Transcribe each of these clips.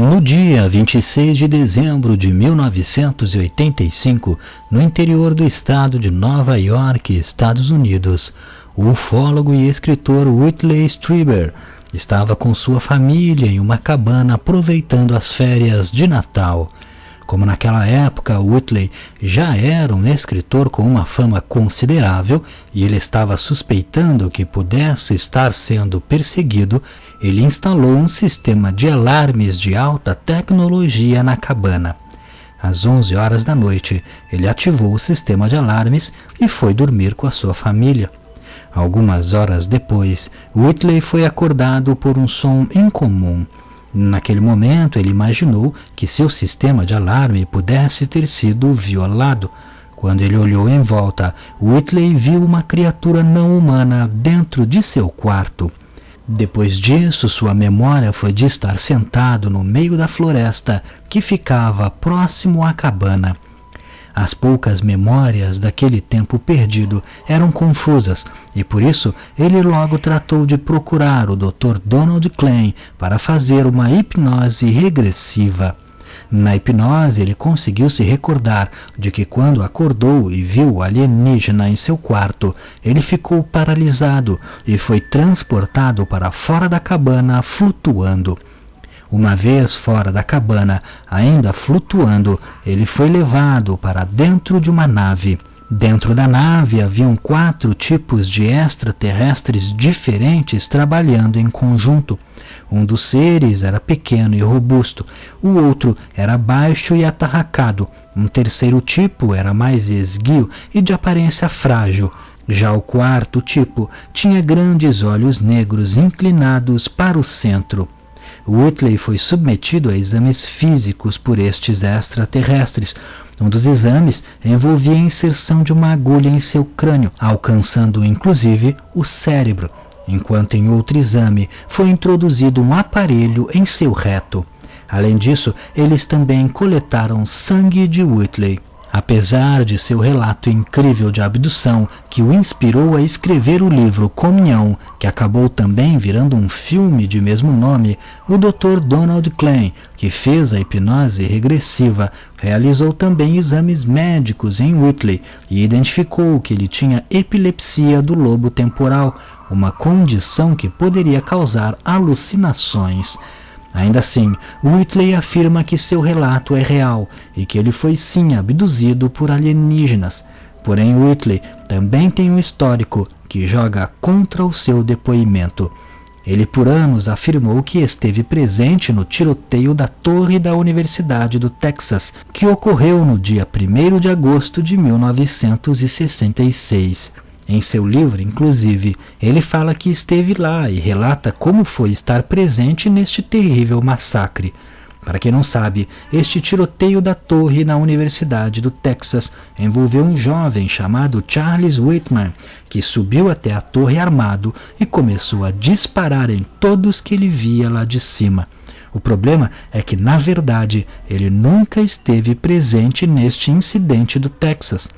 No dia 26 de dezembro de 1985, no interior do estado de Nova York, Estados Unidos, o ufólogo e escritor Whitley Strieber estava com sua família em uma cabana aproveitando as férias de Natal. Como naquela época Whitley já era um escritor com uma fama considerável e ele estava suspeitando que pudesse estar sendo perseguido, ele instalou um sistema de alarmes de alta tecnologia na cabana. Às 11 horas da noite, ele ativou o sistema de alarmes e foi dormir com a sua família. Algumas horas depois, Whitley foi acordado por um som incomum. Naquele momento, ele imaginou que seu sistema de alarme pudesse ter sido violado. Quando ele olhou em volta, Whitley viu uma criatura não humana dentro de seu quarto. Depois disso, sua memória foi de estar sentado no meio da floresta que ficava próximo à cabana. As poucas memórias daquele tempo perdido eram confusas e por isso ele logo tratou de procurar o Dr. Donald Klein para fazer uma hipnose regressiva. Na hipnose ele conseguiu se recordar de que quando acordou e viu o alienígena em seu quarto, ele ficou paralisado e foi transportado para fora da cabana flutuando. Uma vez fora da cabana, ainda flutuando, ele foi levado para dentro de uma nave. Dentro da nave haviam 4 tipos de extraterrestres diferentes trabalhando em conjunto. Um dos seres era pequeno e robusto, o outro era baixo e atarracado, um terceiro tipo era mais esguio e de aparência frágil. Já o quarto tipo tinha grandes olhos negros inclinados para o centro. Whitley foi submetido a exames físicos por estes extraterrestres. Um dos exames envolvia a inserção de uma agulha em seu crânio, alcançando inclusive o cérebro, enquanto em outro exame foi introduzido um aparelho em seu reto. Além disso, eles também coletaram sangue de Whitley. Apesar de seu relato incrível de abdução, que o inspirou a escrever o livro Comunhão, que acabou também virando um filme de mesmo nome, o Dr. Donald Klein, que fez a hipnose regressiva, realizou também exames médicos em Whitley e identificou que ele tinha epilepsia do lobo temporal, uma condição que poderia causar alucinações. Ainda assim, Whitley afirma que seu relato é real e que ele foi sim abduzido por alienígenas. Porém, Whitley também tem um histórico que joga contra o seu depoimento. Ele por anos afirmou que esteve presente no tiroteio da torre da Universidade do Texas, que ocorreu no dia 1º de agosto de 1966. Em seu livro, inclusive, ele fala que esteve lá e relata como foi estar presente neste terrível massacre. Para quem não sabe, este tiroteio da torre na Universidade do Texas envolveu um jovem chamado Charles Whitman, que subiu até a torre armado e começou a disparar em todos que ele via lá de cima. O problema é que, na verdade, ele nunca esteve presente neste incidente do Texas.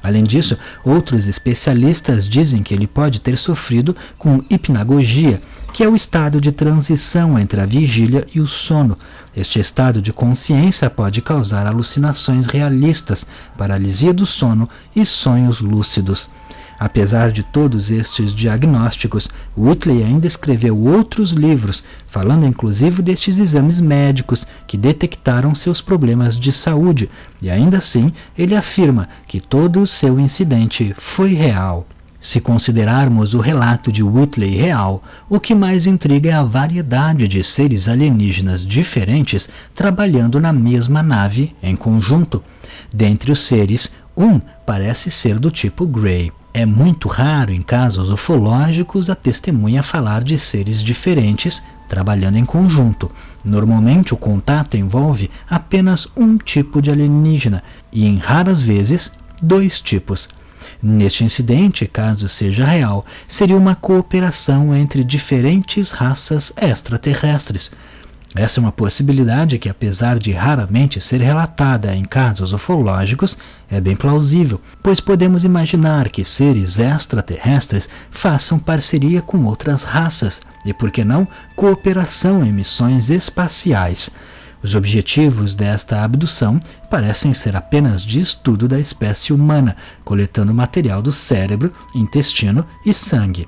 Além disso, outros especialistas dizem que ele pode ter sofrido com hipnagogia, que é o estado de transição entre a vigília e o sono. Este estado de consciência pode causar alucinações realistas, paralisia do sono e sonhos lúcidos. Apesar de todos estes diagnósticos, Whitley ainda escreveu outros livros, falando inclusive destes exames médicos que detectaram seus problemas de saúde, e ainda assim ele afirma que todo o seu incidente foi real. Se considerarmos o relato de Whitley real, o que mais intriga é a variedade de seres alienígenas diferentes trabalhando na mesma nave em conjunto. Dentre os seres, um parece ser do tipo Grey. É muito raro em casos ufológicos a testemunha falar de seres diferentes trabalhando em conjunto. Normalmente o contato envolve apenas um tipo de alienígena e em raras vezes 2 tipos. Neste incidente, caso seja real, seria uma cooperação entre diferentes raças extraterrestres. Essa é uma possibilidade que, apesar de raramente ser relatada em casos ufológicos, é bem plausível, pois podemos imaginar que seres extraterrestres façam parceria com outras raças e, por que não, cooperação em missões espaciais. Os objetivos desta abdução parecem ser apenas de estudo da espécie humana, coletando material do cérebro, intestino e sangue.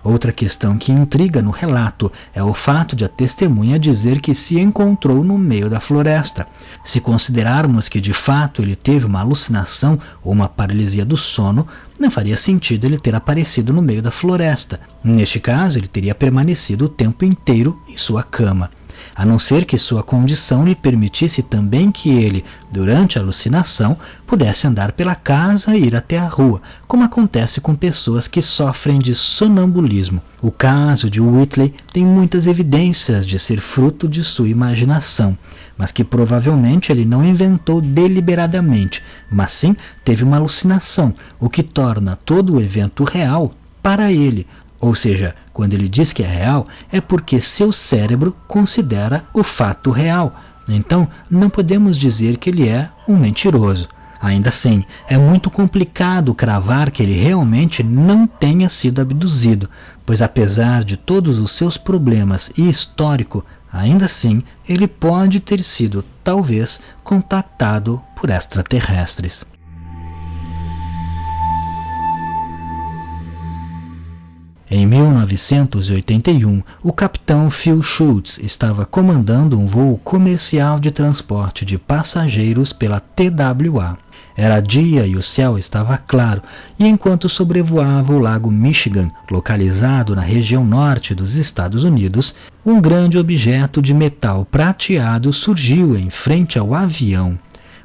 Outra questão que intriga no relato é o fato de a testemunha dizer que se encontrou no meio da floresta. Se considerarmos que de fato ele teve uma alucinação ou uma paralisia do sono, não faria sentido ele ter aparecido no meio da floresta. Neste caso, ele teria permanecido o tempo inteiro em sua cama. A não ser que sua condição lhe permitisse também que ele, durante a alucinação, pudesse andar pela casa e ir até a rua, como acontece com pessoas que sofrem de sonambulismo. O caso de Whitley tem muitas evidências de ser fruto de sua imaginação, mas que provavelmente ele não inventou deliberadamente, mas sim teve uma alucinação, o que torna todo o evento real para ele. Ou seja, quando ele diz que é real, é porque seu cérebro considera o fato real. Então, não podemos dizer que ele é um mentiroso. Ainda assim, é muito complicado cravar que ele realmente não tenha sido abduzido, pois apesar de todos os seus problemas e histórico, ainda assim, ele pode ter sido, talvez, contactado por extraterrestres. Em 1981, o capitão Phil Schultz estava comandando um voo comercial de transporte de passageiros pela TWA. Era dia e o céu estava claro, e enquanto sobrevoava o lago Michigan, localizado na região norte dos Estados Unidos, um grande objeto de metal prateado surgiu em frente ao avião.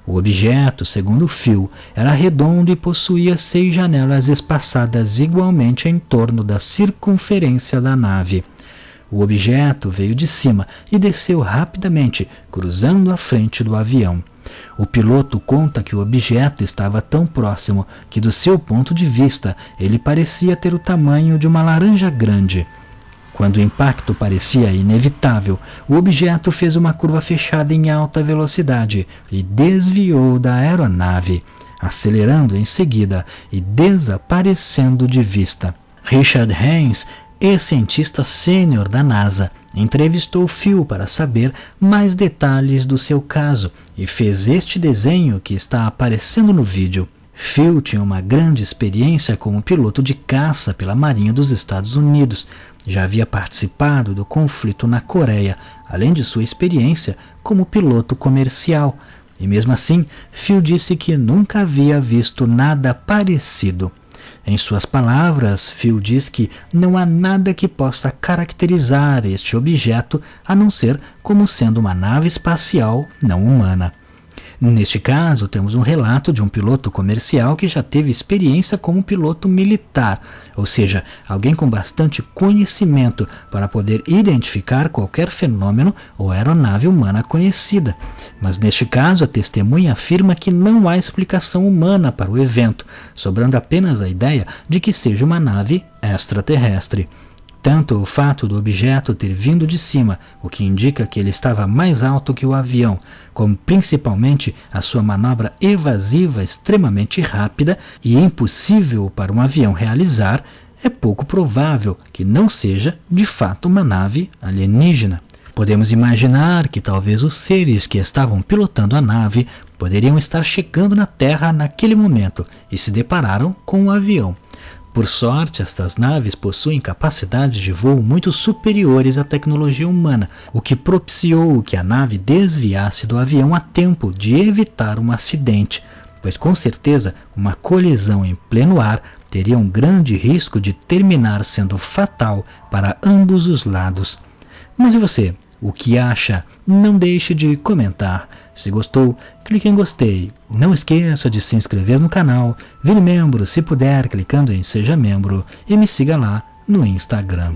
O objeto, segundo Phil, era redondo e possuía 6 janelas espaçadas igualmente em torno da circunferência da nave. O objeto veio de cima e desceu rapidamente, cruzando a frente do avião. O piloto conta que o objeto estava tão próximo que, do seu ponto de vista, ele parecia ter o tamanho de uma laranja grande. Quando o impacto parecia inevitável, o objeto fez uma curva fechada em alta velocidade e desviou da aeronave, acelerando em seguida e desaparecendo de vista. Richard Haynes, ex-cientista sênior da NASA, entrevistou Phil para saber mais detalhes do seu caso e fez este desenho que está aparecendo no vídeo. Phil tinha uma grande experiência como piloto de caça pela Marinha dos Estados Unidos. Já havia participado do conflito na Coreia, além de sua experiência como piloto comercial. E mesmo assim, Phil disse que nunca havia visto nada parecido. Em suas palavras, Phil diz que não há nada que possa caracterizar este objeto a não ser como sendo uma nave espacial não humana. Neste caso, temos um relato de um piloto comercial que já teve experiência como piloto militar, ou seja, alguém com bastante conhecimento para poder identificar qualquer fenômeno ou aeronave humana conhecida. Mas neste caso, a testemunha afirma que não há explicação humana para o evento, sobrando apenas a ideia de que seja uma nave extraterrestre. Tanto o fato do objeto ter vindo de cima, o que indica que ele estava mais alto que o avião, como principalmente a sua manobra evasiva extremamente rápida e impossível para um avião realizar, é pouco provável que não seja de fato uma nave alienígena. Podemos imaginar que talvez os seres que estavam pilotando a nave poderiam estar chegando na Terra naquele momento e se depararam com o avião. Por sorte, estas naves possuem capacidades de voo muito superiores à tecnologia humana, o que propiciou que a nave desviasse do avião a tempo de evitar um acidente, pois com certeza uma colisão em pleno ar teria um grande risco de terminar sendo fatal para ambos os lados. Mas e você? O que acha? Não deixe de comentar. Se gostou, clique em gostei. Não esqueça de se inscrever no canal, vire membro se puder clicando em Seja Membro e me siga lá no Instagram.